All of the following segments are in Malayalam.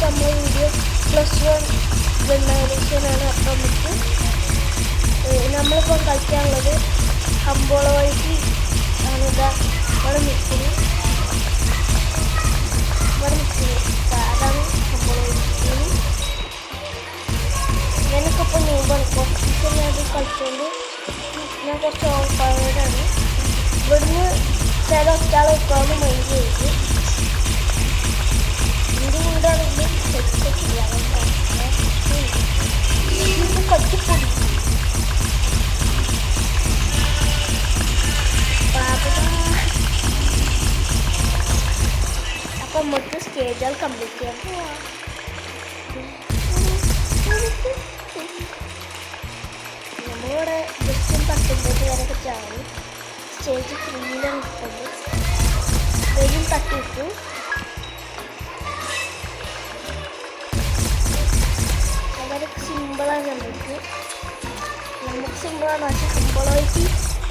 നമ്മൾ വീഡിയോ +1 ജനറേഷനാണ്. അപ്പം നമുക്ക് നമ്മളിപ്പം കളിക്കാനുള്ളത് കമ്പോള വഴിക്ക് ആണ്. ഇതാ ഇവിടെ നിൽക്കുന്നത് അതാണ് കമ്പോള വഴിക്ക്. ഞാനൊക്കെ ന്യൂബാണ്. കുറച്ച് ഞാൻ അത് കളിച്ചുകൊണ്ട് ഞാൻ കുറച്ച് ഓൾപ്പാടാണ്. ഇവിടുന്ന് ചില ഒറ്റാളെ വെക്കാവുന്ന മൈൻഡ് ചെയ്ത് എൻ്റെ വീടാണെങ്കിൽ സെറ്റില്ല കട്ടിപ്പൊടി അപ്പം നമുക്ക് സ്റ്റേജുകൾ കംപ്ലീറ്റ് ചെയ്യാൻ പോവാം. നമ്മളിവിടെ ജസ്റ്റ് 19 വരെയൊക്കെ ചാടി സ്റ്റേജ് 3 നിൽക്കുന്നത് വെറും തട്ടിയിട്ടു. വളരെ സിമ്പിളാണ്. നമുക്ക് സിമ്പിളാണ്. പക്ഷെ സിമ്പിളായിട്ട്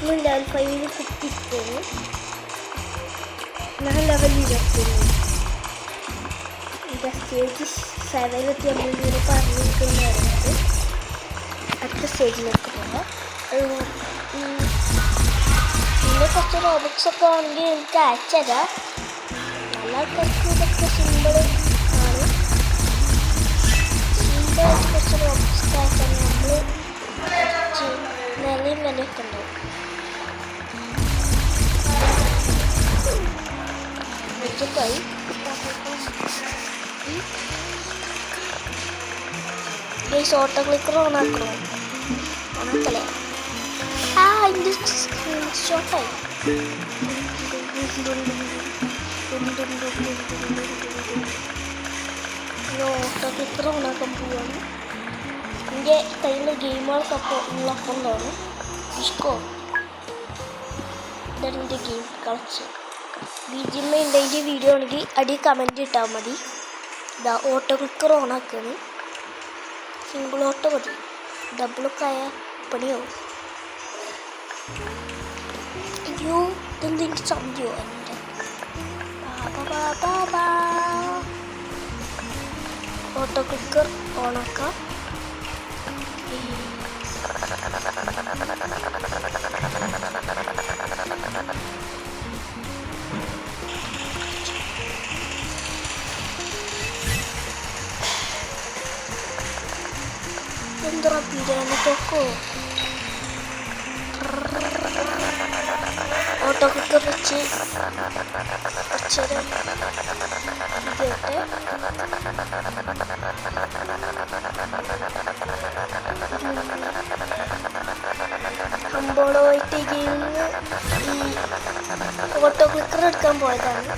ലെവൽ 5 കുത്തിയിട്ടാണ് ഞാൻ ലെവൽ 20. ഇത് സ്റ്റേജ് 7 നമ്മളിങ്ങനെ പറഞ്ഞിരിക്കുന്നതായിട്ട് അടുത്ത സ്റ്റേജിലേക്ക് പോകാം. പിന്നെ കുറച്ച് റോബോട്ട്സ് ഒക്കെ ആണെങ്കിൽ എനിക്ക് അയച്ചുതരാം. നല്ല ആൾക്കാർക്ക് ഇതൊക്കെ സിമ്പിൾ ആണ്. സിമ്പിളായിട്ട് കുറച്ച് റോബോട്ട്സ് ഒക്കെ അയച്ചാൽ നമ്മൾ നിലയും വിലയൊക്കെ ഉണ്ടാവും. വെച്ചിട്ടായി ഓട്ടോ ക്ലിക്കർ ഓണാക്കണോ? ഓണാക്കല്ലേ? ഇതിൻ്റെ സ്ക്രീൻഷോട്ടായി. ഓട്ടോ ക്ലിക്കർ ഓണാക്കാൻ പോവാണ്. എൻ്റെ കയ്യിൽ ഗെയിമുകൾക്കൊക്കെ ഉള്ളൊക്കെ ഉണ്ടാണ്. ഇഷ്കോ ഇതാണ് എൻ്റെ ഗെയിം കളിച്ച്. BGMI ഉണ്ട്. അതിൻ്റെ വീഡിയോ ആണെങ്കിൽ അടി കമൻറ്റ് ഇട്ടാൽ മതി. ഇതാ ഓട്ടോ ക്ലിക്കർ ഓണാക്കാണ്. സിംഗിൾ ഓട്ടോ മതി. ഡബിളൊക്കെ ആയ പണിയാവും. അയ്യോ ഇതെന്തെങ്കിലും ചന്തിയോ എൻ്റെ ഓട്ടോ ക്ലിക്കർ ഓണാക്കാം. എന്താ ബിരിയാണി തോക്കോ? ഓട്ടോ ക്ലിക്കർ വെച്ച് അക്ഷരം കേട്ടെ. കമ്പോളമായിട്ട് ഗെയിമിൽ ഓട്ടോ ക്ലിക്കർ എടുക്കാൻ പോയതാണ്.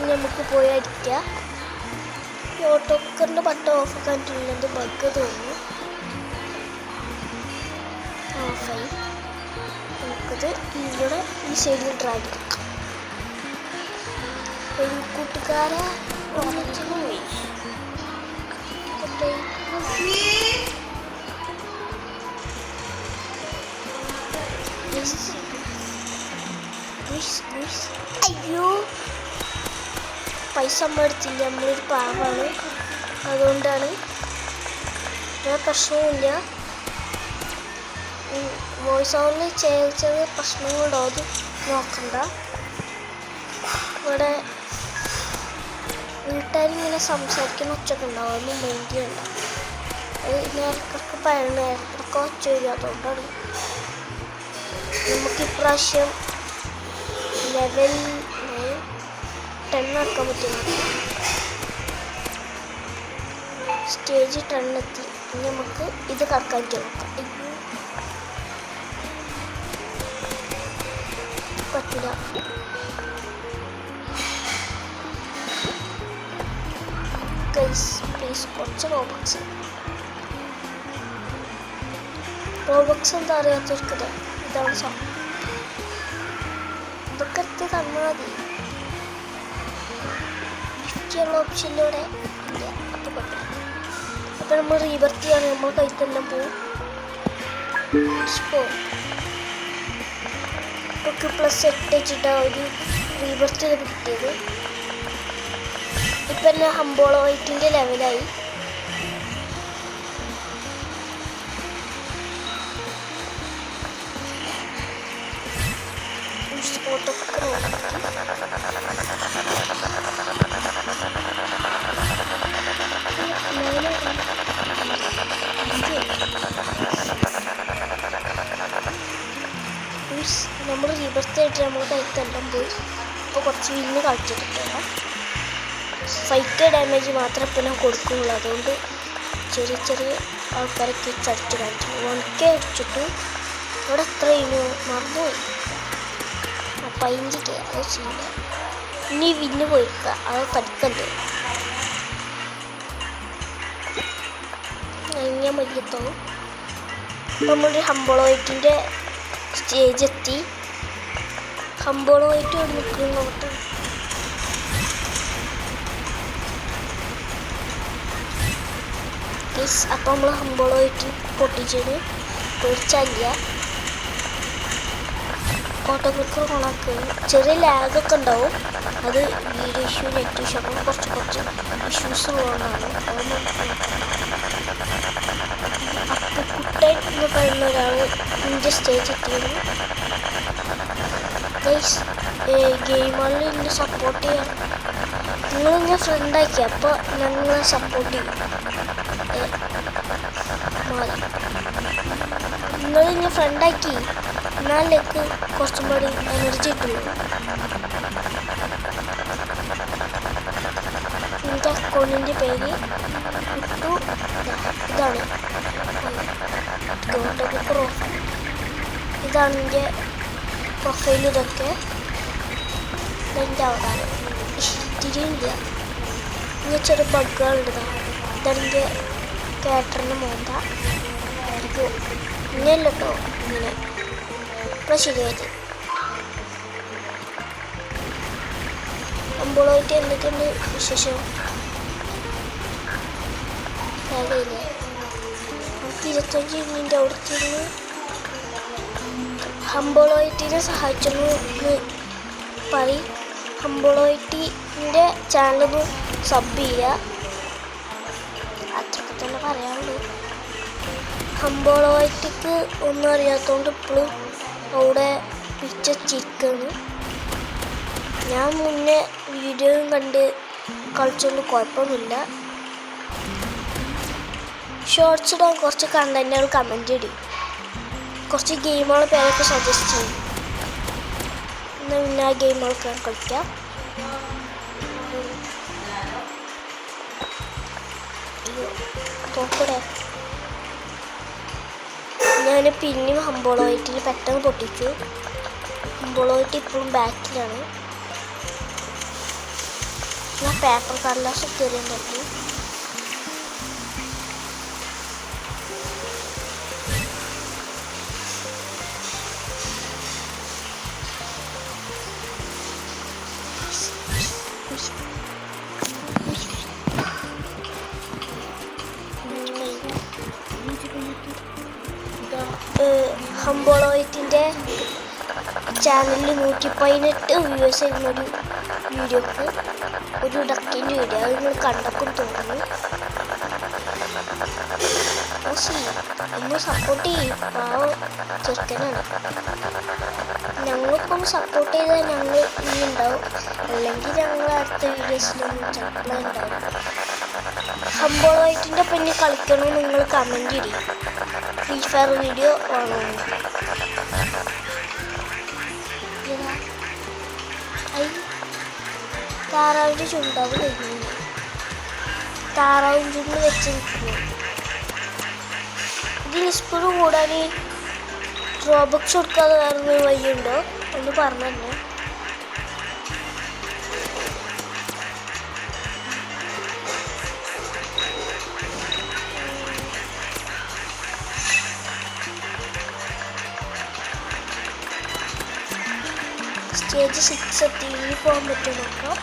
നമുക്ക് പോയി അടിക്കാം. ഈ ഓട്ടോ ക്ലിക്കറിൻ്റെ ബട്ടൺ ഓഫ് ആക്കാനിട്ടുള്ളത് ബഗ് തോന്നുന്നു. ഓഫായി. നമുക്കത് ഇവിടെ ഈ സൈഡിൽ ഡ്രാഗ് എടുക്കാം. ഒരു കൂട്ടുകാരെ ഓണത്തിന് പോയി അയ്യോ പൈസ നമ്മൾ എടുത്തില്ല. നമ്മളൊരു പാവാണ്. അതുകൊണ്ടാണ് വേറെ പ്രശ്നവുമില്ല. വോയിസ് ഓവറിൽ ചെറിയ പ്രശ്നങ്ങളുണ്ടോ അത് നോക്കണ്ട. ഇവിടെ വീട്ടുകാരിങ്ങനെ സംസാരിക്കുന്ന ഒച്ചയൊക്കെ ഉണ്ടാവും. അതൊന്നും മൈൻഡ് ചെയ്യണ്ട. അത് നേരക്കൊക്കെ നേരക്കൊക്കെ ഒച്ച വരും. അതുകൊണ്ടാണ് നമുക്കിപ്രാവശ്യം ലെവൽ 10 ആക്കാൻ പറ്റുന്നത്. സ്റ്റേജ് 10 എത്തി. ഇനി നമുക്ക് ഇത് കറക്കായിട്ട് നോക്കാം. പറ്റില്ല. പ്ലീസ് കുറച്ച് റോബക്സ് എന്താ അറിയാത്തവർക്കത് ഇതാണ് സംഭവം. ഇതൊക്കെ എടുത്ത് തന്നാൽ മതി. ഗിഫ്റ്റുള്ള ഓപ്ഷനിലൂടെ ഇല്ല. അപ്പോൾ കുഴപ്പമില്ല. അപ്പോൾ നമ്മൾ റീബർത്ത് ചെയ്യാണ്. നമ്മൾ കൈത്തെല്ലാം പോവും. ഒക്കെ +8 വെച്ചിട്ടാണ് ഒരു റീബർത്ത് ചെയ്ത് കിട്ടിയത്. ഇപ്പം തന്നെ ഹംബോളോ 8ൻ്റെ ലെവലായി. സ്പോട്ടൊക്കെ നമ്മൾ റീബർത്ത് ആയിട്ട് നമ്മൾ കൈത്തെല്ലാം പോയി. ഇപ്പോൾ കുറച്ച് വിന്ന് കളിച്ചിട്ടില്ല. ഫൈറ്റ് ഡാമേജ് മാത്രമേ ഇപ്പോൾ ഞാൻ കൊടുക്കുള്ളൂ. അതുകൊണ്ട് ചെറിയ ചെറിയ ആൾക്കാരൊക്കെ ചടിച്ച് കാണിച്ചു. 1K അടിച്ചിട്ടു. ഇവിടെ എത്ര കഴിഞ്ഞു മറന്നുപോയി. 15K അത് ചെയ്യില്ല. ഇനി വിന്ന് പോയിക്കുക. അത് പഠിക്കണ്ടേ കഴിഞ്ഞ മയ്യത്തോളും. നമ്മളൊരു ഹംബോളോ 8ൻ്റെ സ്റ്റേജ് എത്തി. ഹംബോളോ 8 ഇവിടെ നിൽക്കുന്നു. നോട്ട് അപ്പോൾ നമ്മൾ ഹംബോളോ 8 പൊട്ടിച്ചത് തീർച്ചയില്ല. ഓട്ടോമാറ്റിക് ഓണാക്കുക. ചെറിയ ലാഗൊക്കെ ഉണ്ടാവും. അത് വീഡിയോ ഇഷ്യൂ നെറ്റ് ഇഷ്യൂ അങ്ങനെ കുറച്ച് ഇഷ്യൂസ് ഉള്ളതാണ്. അപ്പുക്കുട്ടൻ എന്ന് പറയുന്ന ഒരാൾ ഇന്ത്യ സ്റ്റേജ് എത്തിയിരുന്നു. ഗെയിമുകളിൽ എന്നെ സപ്പോർട്ട് ചെയ്യാൻ നിങ്ങളെന്നെ ഫ്രണ്ടാക്കി. അപ്പോൾ ഞങ്ങളെ സപ്പോർട്ട് ചെയ്യും. നിങ്ങളിന്നെ ഫ്രണ്ടാക്കി എന്നാലേക്ക് കുറച്ചും കൂടി എനർജി കിട്ടുള്ളൂ. എൻ്റെ അക്കൗണ്ടിൻ്റെ പേര് ഇട്ടു. ഇതാണ് ഇതാണ് എൻ്റെ പ്രൊഫൈൽ. ഇതൊക്കെ എൻ്റെ അവതാരം തിരിയില്ല. ഇങ്ങനെ ചെറിയ ബഗ്ഗുകളുണ്ട്. ഇതാണ് എൻ്റെ ക്യാരക്ടറിൻ്റെ മോന്ത. ഇത് ഇങ്ങനെയല്ല കേട്ടോ. ഇങ്ങനെ ഇപ്പോൾ ശരിയായിട്ട് ഹംബോളോയിട്ട് എന്തൊക്കെയുണ്ട് വിശേഷം? അറിയില്ലേ. നമുക്ക് 25 മിനിറ്റ് അവിടെ തിരിഞ്ഞ് ഹംബോളോ 8നെ സഹായിച്ചെന്ന് പറയും. ഹംബോളോ 8ൻ്റെ ചാനലൊന്ന് സബ് ചെയ്യുക. അത്രയൊക്കെ തന്നെ പറയാനുള്ളൂ. ഹംബോളോ 8ക്ക് ഒന്നും അറിയാത്തതുകൊണ്ട് ഇപ്പോഴും അവിടെ പിച്ച ചിക്കണ്. ഞാൻ മുന്നേ വീഡിയോയും കണ്ട് കളിച്ചുകൊണ്ട് കുഴപ്പമൊന്നുമില്ല. ഷോർട്സ് ഇടാൻ കുറച്ച് കണ്ടന്റുകൾ കമൻറ്റ് ഇടും. കുറച്ച് ഗെയിമുകളുടെ പേരൊക്കെ സജസ്റ്റ് ചെയ്യും. എന്നാൽ പിന്നെ ആ ഗെയിമുകളൊക്കെ കളിക്കാം. തോക്കടെ ഞാൻ പിന്നെയും ഹംബോളോ 8 പെട്ടെന്ന് പൊട്ടിച്ചു. ഹംബോളോ 8 ഇപ്പോഴും ബാക്കിലാണ്. ഞാൻ പേപ്പർ കടലാസ് കയറിയാൻ പറ്റും. ഹംബോളോ 8ൻ്റെ ചാനലിൽ 118 വ്യൂവേഴ്സ് ആയിരുന്നൊരു വീഡിയോക്ക് ഒരു ഡക്കിൻ്റെ വീഡിയോ. അത് നിങ്ങൾ കണ്ടപ്പോൾ തോന്നുന്നു. നമ്മൾ സപ്പോർട്ട് ചെയ്യും. പാവം ചെറുക്കനാണ്. ഞങ്ങൾക്കൊപ്പം സപ്പോർട്ട് ചെയ്താൽ ഞങ്ങൾ ഇനി ഉണ്ടാവും. അല്ലെങ്കിൽ ഞങ്ങൾ അടുത്ത വീഡിയോസിലൊന്നും ചിലപ്പോൾ ഉണ്ടാവും. ഹംബോളോ 8ൻ്റെ പിന്നെ കളിക്കണമെന്ന് നിങ്ങൾ കമൻറ്റ് ചെയ്യും. ഫ്രീ ഫയർ വീഡിയോ ആണോ? താറാവിൻ്റെ ചുണ്ടാവ് കഴിഞ്ഞു. താറാവിൻ ചുണ്ട് വെച്ച് നിൽക്കുന്നു. ഇതിൽ സ്പൂണ് കൂടാൻ റോബക്സ് കൊടുക്കാതെ വേറെ വഴിയുണ്ടോ ഒന്ന് പറഞ്ഞു തന്നെ. സ്റ്റേജ് 6 എത്തി. ഇനി പോകാൻ പറ്റുമോ നോക്കാം.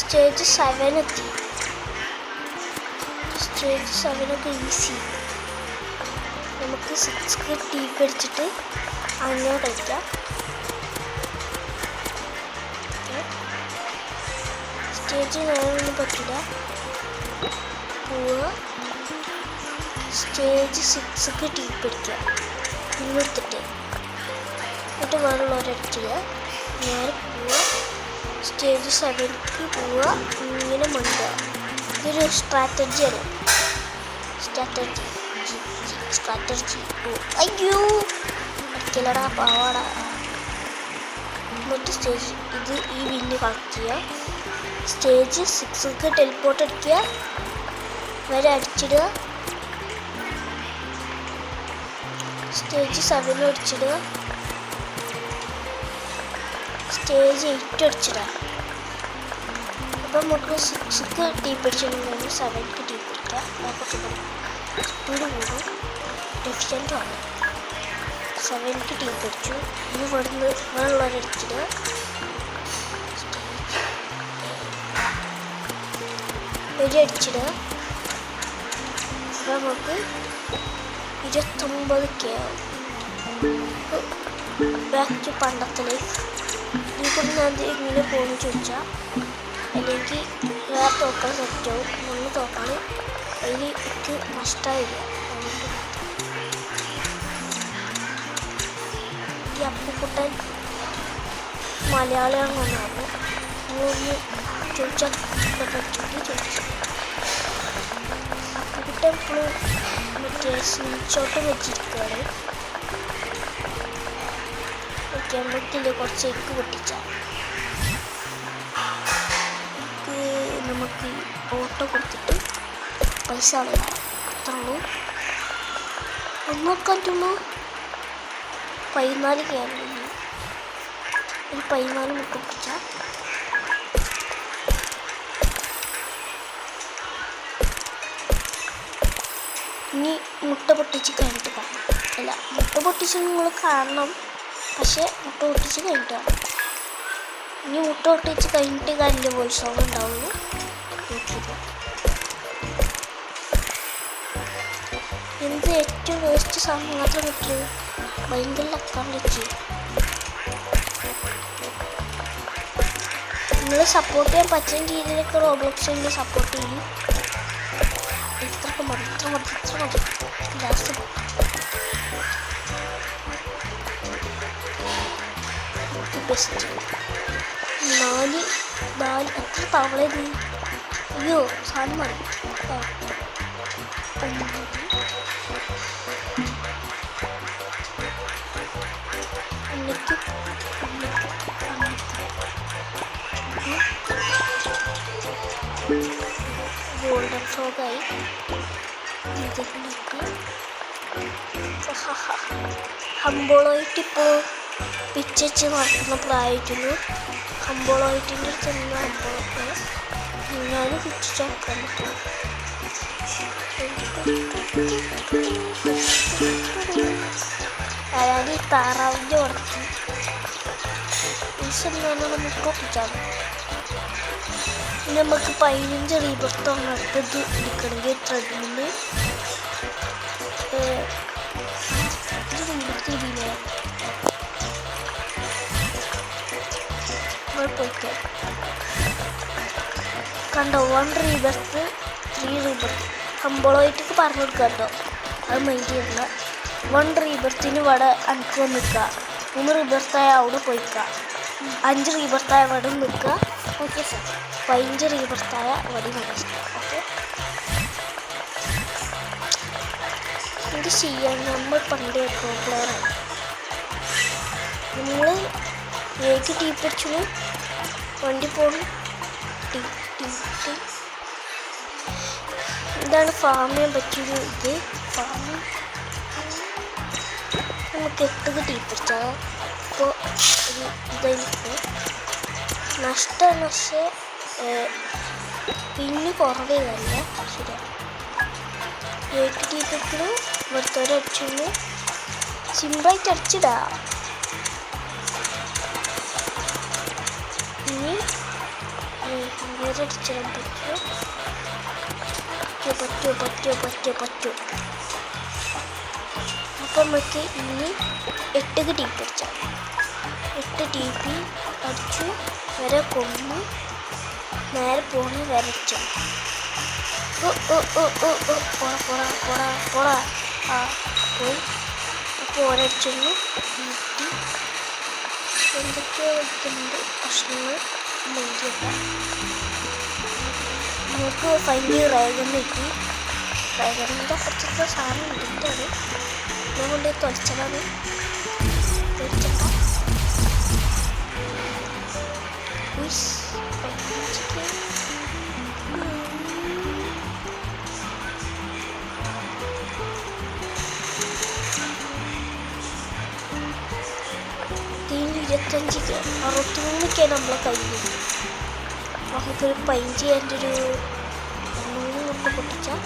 സ്റ്റേജ് 7 എത്തി. സ്റ്റേജ് 7 ഒക്കെ ഈസി. നമുക്ക് 6 ടീപ്പ് അടിച്ചിട്ട് അങ്ങോട്ട് വയ്ക്കാം. സ്റ്റേജ് 9 പറ്റില്ല. പോവുക. സ്റ്റേജ് 6 ടീപ്പ് അടിക്കുക. ഇങ്ങോട്ടിട്ട് എന്നിട്ട് വേറുള്ളവരടിക്കുക. നേരെ പോവുക. സ്റ്റേജ് 7 പോവുക. ഇങ്ങനെ മണ്ടുക. ഇതൊരു സ്ട്രാറ്റജിയാണ്. സ്ട്രാറ്റജി. അയ്യോ അടിക്കലടാ പാവാടാ. എന്നിട്ട് സ്റ്റേജ് ഈ വില്ല് കളക്ട് ചെയ്യുക. സ്റ്റേജ് 6 ടെലിപ്പോർട്ട് അടിക്കുക. വരെ അടിച്ചിടുക. സ്റ്റേജ് 7 അടിച്ചിടുക. സ്റ്റേജ് 8 അടിച്ചിടുക. അപ്പം നമുക്ക് 6 ടീപ്പ് അടിച്ചിട്ടുണ്ടെങ്കിൽ 7 ടീപ്പ് അടിക്കുക. കുറച്ച് സ്പീഡ് കൂടും. എഫിഷ്യൻ്റ് ആണ്. 7 ടീപ്പ് അടിച്ചു. ഇനി വെള്ളമടിച്ചിടുക. അടിച്ചിടുക. അപ്പം നമുക്ക് 29 ആവും. ബാക്ക് ടു പണ്ടത്തെ ലൈഫ്. ഇതിപ്പോൾ ഞാൻ ഇങ്ങനെ പോകുന്നു ചോദിച്ചാൽ അല്ലെങ്കിൽ വേറെ തോക്കാൻ സെറ്റാവും. ഒന്ന് തോക്കാൻ അതിൽ എനിക്ക് നഷ്ടമായില്ല. ഈ അപ്പുക്കുട്ടൻ മലയാളിയാണെന്നാണ് ഒന്ന് ചോദിച്ചാൽ ചോദിച്ചു. അപ്പുക്കുട്ടൻ എപ്പോഴും മറ്റേ സ്നീച്ചോട്ട് വെച്ചിരിക്കുകയാണ്. ഓക്കെ നമുക്കില്ല കുറച്ച് എഗ്ഗ് പൊട്ടിച്ചാൽ നമുക്ക് ഓട്ടോ കൊടുത്തിട്ട് പൈസ കളയാം. അത്ര ഉള്ളൂ. ഒന്നൊക്കെ പറ്റുള്ളൂ. 14 കയറുന്നു. ഒരു 14 മുട്ട പൊട്ടിച്ചാൽ ഇനി മുട്ട പൊട്ടിച്ച് കഴിഞ്ഞിട്ട് കാണാം. അല്ല മുട്ട പൊട്ടിച്ച് നിങ്ങൾ കാണണം. പക്ഷേ മുട്ട പൊട്ടിച്ച് കഴിഞ്ഞിട്ട് കാണാം. ഇനി മുട്ട പൊട്ടിച്ച് കഴിഞ്ഞിട്ട് കാര്യമില്ല വോയിസ് ഓവർ ഉണ്ടാവുള്ളൂ. എന്ത് ഏറ്റവും വേസ്റ്റ് സാധനം മാത്രം കിട്ടിയത് ഭയങ്കര ലക്കാണ് വെച്ച്. നിങ്ങൾ സപ്പോർട്ട് ചെയ്യാൻ പറ്റുന്ന രീതിയിലൊക്കെ റോബ്ലോക്സിൽ സപ്പോർട്ട് ചെയ്യും. ഇത്ര മതി ലാസ്റ്റ് ബെസ്റ്റ് 4 എത്ര തവള ഇത്. അയ്യോ സാധനം മതി. ഗോൾഡൻ ഫ്രോഗായി. ഹംബോളായിട്ടിപ്പോൾ പിച്ചച്ച് നടക്കുന്ന പ്രായമായിട്ടുള്ളൂ. ഹംബോളായിട്ടിൻ്റെ അടുത്തുള്ള ഹംബോളൊക്കെ ഞാൻ പിച്ചിച്ച് നോക്കാൻ പറ്റും. അതായത് ഈ താറാവിൻ്റെ ഉടക്കി ഈശ്വരനോട് മുട്ട ഒപ്പിച്ചാൽ ഇനി നമുക്ക് 15 റീബർത്താണ് അടുത്തത് എടുക്കണമെങ്കിൽ ട്രെഡിന് പോയിക്കോ. കണ്ടോ 1 റീബർത്ത് 3 റീബർത്ത് ഹംബോളായിട്ടൊക്കെ പറഞ്ഞു കൊടുക്കുക കേട്ടോ. അത് മൈൻഡ് ചെയ്യില്ല. 1 റീബർത്തിന് ഇവിടെ എനിക്ക് വന്ന് നിൽക്കുക. 3 റീബർത്തായ അവിടെ പോയിക്കുക. 5 റീബർത്തായ അവിടെ നിൽക്കുക. Okay sir. 15 റീബർത്തായ അവിടെ നിൽക്കുക. ഓക്കെ ഇത് ചെയ്യാൻ നമ്മൾ പണ്ട് പ്രോ പ്ലെയറാണ്. നമ്മൾ ഏക്ക് ടീപ്പടിച്ചു വണ്ടി പോകും. ഇതാണ് ഫാം ചെയ്യാൻ പറ്റിയൊരു ഇത്. ഫാമിങ് നമുക്ക് 8 ടീപ്പടിച്ചാൽ ഇപ്പോൾ ഒരു ഇതായിരിക്കും നഷ്ടമാണ്. പക്ഷേ പിന്നെ കുറവേ വരില്ല. ശരിയാണ്. ഏക്ക് ടീപ്പടിക്കലും ഇവിടുത്തെ അടിച്ചു സിമ്പിളായിട്ട് അടിച്ചിടാ. ഇനി വേറെ അടിച്ചിടാൻ പറ്റുമോ? അപ്പം നമുക്ക് ഇനി 8 TP അടിച്ചാൽ 8 TP അടിച്ചു. വരെ കൊന്നു നേരെ പോണ വരച്ചു. പോടാ ആ പോയി. അപ്പോൾ ഒരടിച്ചൊന്ന് നീട്ടി എന്തൊക്കെയോ വയ്ക്കുന്നുണ്ട് പ്രശ്നങ്ങൾ മുൻകില്ല. നമുക്ക് ഫൈനലി റേഗൺ കിട്ടി. റേഗണിൻ്റെ അപ്പുറത്തെ സാധനം ഇട്ടിട്ടാണ് ഞാൻ കൊണ്ട് തൊലച്ചതാണ്. തൊലിച്ചണ്ട ഇതിന് 63 നമ്മളെ കയ്യിൽ. നമുക്കൊരു 15 എൻ്റെ ഒരു 3 കൊണ്ട് പൊട്ടിച്ചാൽ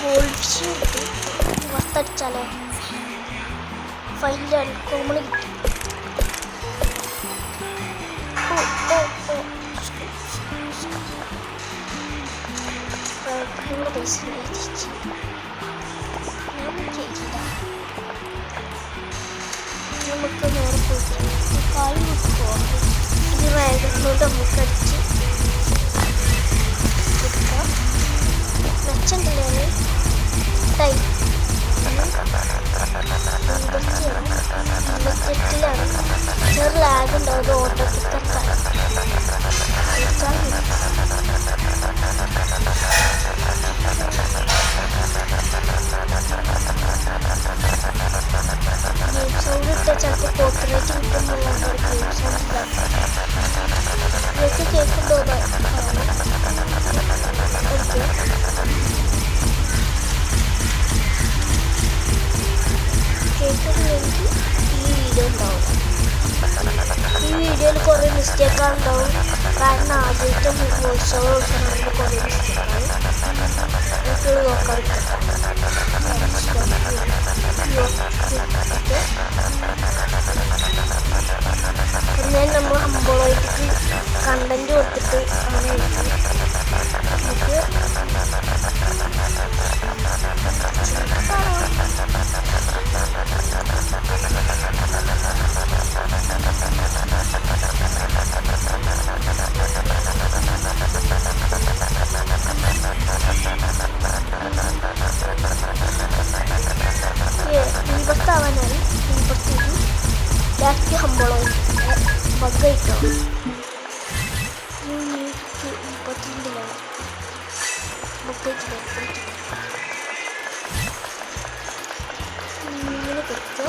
ഗോൾഡ് ഫിഷ് കിട്ടി. വറുത്തടിച്ചാലോ ഫൈനലാണ് കോമൺ കിട്ടി. പൈസ നമുക്ക് നേരെ പോയിട്ട് കാലം പോകാം. ഇത് വേഗത്തിലോട്ട് നമുക്ക് അടിച്ച് കൊടുക്കാം. മെച്ചണ്ടല്ലേ ടൈം 88ലാണ്. ചെറു ലാഗ് ഉണ്ടാവും. അത് ഓട്ടോ ടിക്കറ്റാണ്. ഗെയിം സൗണ്ട് ഇട്ടാൽ ചിലപ്പോൾ കോപ്പറേറ്റ് കിട്ടുന്നുള്ളതുകൊണ്ട് ഗെയിം സൗണ്ട് ഇതൊക്കെ കേൾക്കുമ്പോൾ കേൾക്കുന്നില്ലെങ്കിൽ ഈ വീഡിയോ ഉണ്ടാവും. ഈ വീഡിയോയിൽ കുറേ മിസ്റ്റേക്കാണ് ഉണ്ടാവും. കാരണം ആദ്യത്തെ വോയിസ് ഓവർ കൊടുക്കണമെങ്കിൽ കുറേ മിസ്റ്റേക്കാണ്. എനിക്കത് നോക്കാൻ പിന്നെ നമ്മൾ ഹംബിളായിട്ട് കണ്ടന്റ് കൊടുത്തിട്ട് അങ്ങനെ നമുക്ക് ദീപത്താവാനായി ദീപത്തേക്ക് ലാസ്റ്റ് ഹംബിളായിട്ട് ബഗ്ഗായിട്ടോ 32ലാണ് ഇങ്ങനെ കൊടുക്കുക.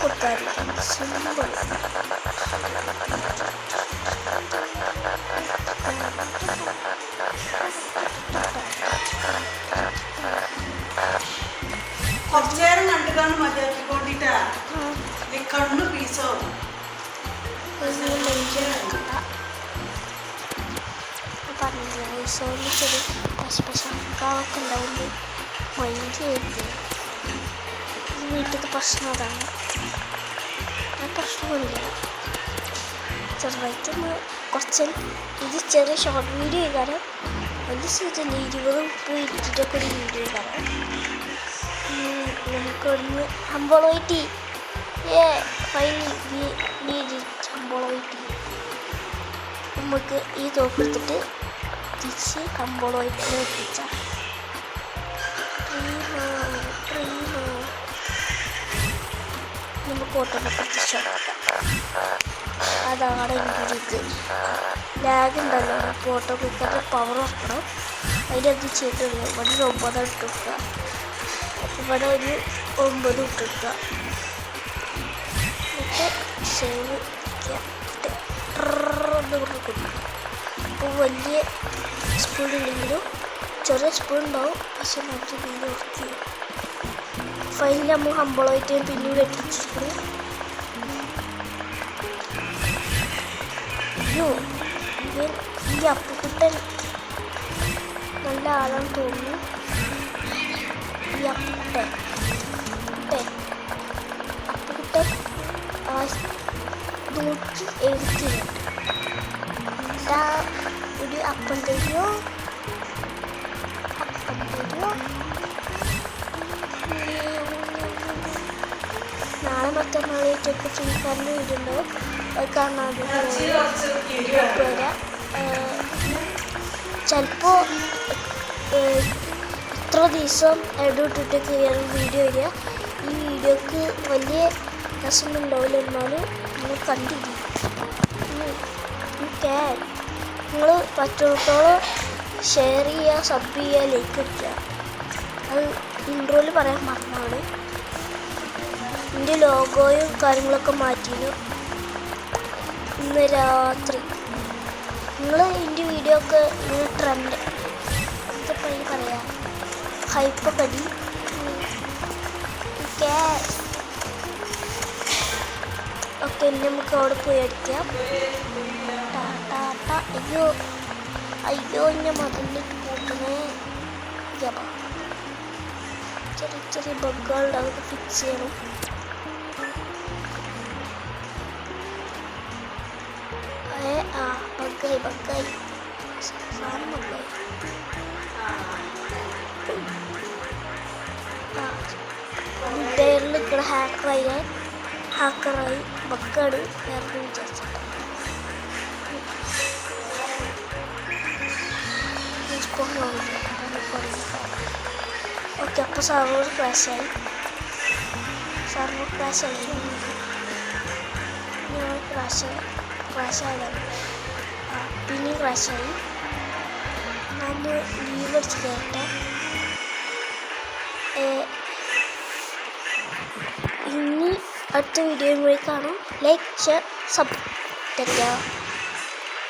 കൊടുക്കാറില്ല സിമ്പിൾ. കുറച്ചേരം കണ്ടുകാണ് മതിയാക്കിക്കൊണ്ടിട്ടാ കണ്ണു പീസോ പറഞ്ഞില്ല. ഐസോളിൽ ചെറിയ പശുക്കാവൊക്കെ ഉണ്ടാവുമ്പോൾ മൈൻഡ് ചെയ്ത് വീട്ടിലത്തെ പ്രശ്നം അതാണ്. ആ പ്രശ്നമില്ല. ചെറുതായിട്ടൊന്ന് കുറച്ച് ഇത് ചെറിയ ഷോർട്ട് വീഡിയോ കാരണം വലിയ സീറ്റിൻ്റെ 20-30 മിനിറ്റിൻ്റെയൊക്കെ ഒരു വീഡിയോ കാരണം നമുക്കൊന്ന് ഹംബിളായിട്ട് ഹംബിളായിട്ട് നമുക്ക് ഈ തോക്കെടുത്തിട്ട് തിരിച്ച് ഹംബിളായിട്ട് എത്തിച്ചാൽ നമുക്ക് ഓട്ടോമൊക്കെ തിരിച്ചോടാം. അതാണ് എൻ്റെ ഇത്. ലാഗ് ഉണ്ടല്ലോ. അപ്പോൾ ഓട്ടോ ക്ലിക്കറിൻ്റെ പവർ വെക്കണം. അതിനത് ചെയ്തിട്ടുള്ളൂ. ഇവിടെ ഒരു 9 ഇട്ട് വെക്കുക. ഇവിടെ ഒരു 9 ഇട്ട് വെക്കുക. എന്നിട്ട് സേവ് എന്ന് പറഞ്ഞ് കൊടുക്കുക. അപ്പോൾ വലിയ സ്പൂൺ ഉണ്ടെങ്കിലും ചെറിയ സ്പൂൺ ഉണ്ടാവും. പക്ഷെ നമുക്ക് പിന്നെ വൃത്തി ഫൈനൽ നമ്മൾ ഹംബിളായിട്ട് പിന്നീട് എത്തിച്ചിരിക്കുന്നു. അയ്യോ ഈ അപ്പുക്കുട്ടൻ നല്ല ആളാണ് തോന്നുന്നു. ഈ അപ്പുകുട്ടൻ ആ 172 എന്താ ഒരു അപ്പം തരുമോ? നാളെ മറ്റന്നാളേറ്റൊക്കെ ഫ്രീ ഫയറിൻ്റെ വീഡിയോ ഉണ്ടാവും. അത് കാണാതെ വരാം. ചിലപ്പോൾ ഇത്ര ദിവസം ഇട്ടിട്ട് കയറി വീഡിയോ വരിക. ഈ വീഡിയോക്ക് വലിയ രസമൊന്നും ഉണ്ടാവില്ല, എന്നാലും നിങ്ങൾ കണ്ടിരിക്കും. നിങ്ങൾ പറ്റുന്നിടത്തോളം ഷെയർ ചെയ്യുക, സബ് ചെയ്യുക, ലൈക്ക് അടിക്കുക. അത് ഇൻട്രോയിൽ പറയാൻ മറന്നാണ്. എൻ്റെ ലോഗോയും കാര്യങ്ങളൊക്കെ മാറ്റിയിരുന്നു ഇന്ന് രാത്രി. നിങ്ങൾ എൻ്റെ വീഡിയോ ഒക്കെ ഇങ്ങനെ ട്രെൻഡ് എന്താ പറയാ ഹൈപ്പൊക്കെ അടി. ഓക്കെ, നമുക്ക് അവിടെ പോയി അടിക്കാം. അയ്യോ ഞാൻ മതിലിട്ട് പോകുന്നേ. ചെറിയ ചെറിയ ബഗ്ഗുകളുണ്ട്, അതൊക്കെ ഫിക്സ് ചെയ്യണം. ബഗ്ഗായി സാധനം ബഗ്ഗായി. ഡയറിൽ നിൽക്കുന്ന ഹാക്കറായി ബഗ്ഗാണ് വേറെ വിചാരിച്ചിട്ട്. ഓക്കെ, അപ്പോൾ സർവർ ക്രാഷായി. ഞാൻ ക്രാഷായതാണ്. പിന്നെയും ക്രാഷായി. ഞാൻ ലീവ് അടിച്ച് കയറട്ടെ. ഇനി അടുത്ത വീഡിയോയിൽ പോയി കാണാം. Like, share, sub.